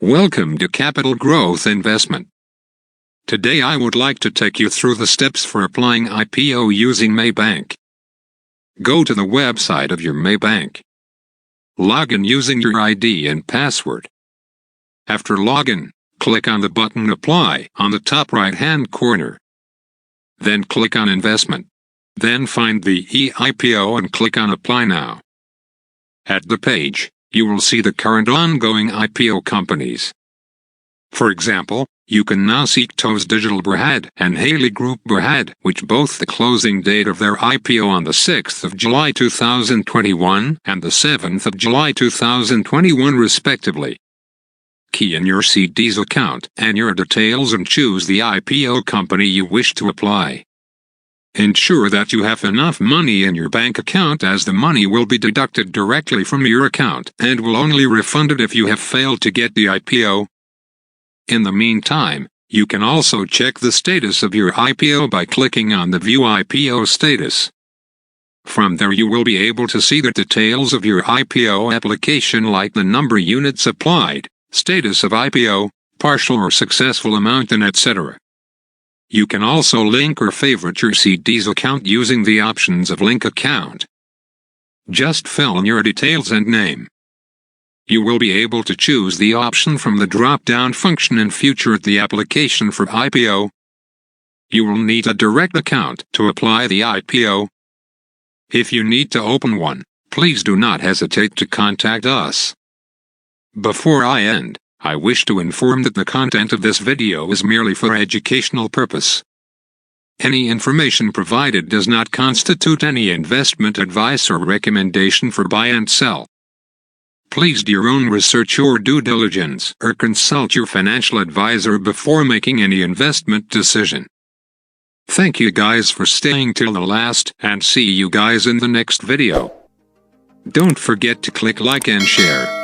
Welcome to Capital Growth Investment. Today I would like to take you through the steps for applying IPO using Maybank. Go to the website of your Maybank. Log in using your ID and password. After login, click on the button Apply on the top right-hand corner. Then click on Investment. Then find the IPO and click on Apply Now. At the page, you will see the current ongoing IPO companies. For example, you can now see CTOS Digital Berhad and Haley Group Berhad, which both the closing date of their IPO on the 6th of July 2021 and the 7th of July 2021 respectively. Key in your CTOS account and your details and choose the IPO company you wish to apply. Ensure that you have enough money in your bank account, as the money will be deducted directly from your account and will only refund it if you have failed to get the IPO. In the meantime, you can also check the status of your IPO by clicking on the View IPO Status. From there you will be able to see the details of your IPO application, like the number of units applied, status of IPO, partial or successful amount, and etc. You can also link or favorite your CTOS account using the options of Link Account. Just fill in your details and name. You will be able to choose the option from the drop-down function in future at the application for IPO. You will need a direct account to apply the IPO. If you need to open one, please do not hesitate to contact us. Before I end, I wish to inform that the content of this video is merely for educational purpose. Any information provided does not constitute any investment advice or recommendation for buy and sell. Please do your own research or due diligence, or consult your financial advisor before making any investment decision. Thank you guys for staying till the last, and see you guys in the next video. Don't forget to click like and share.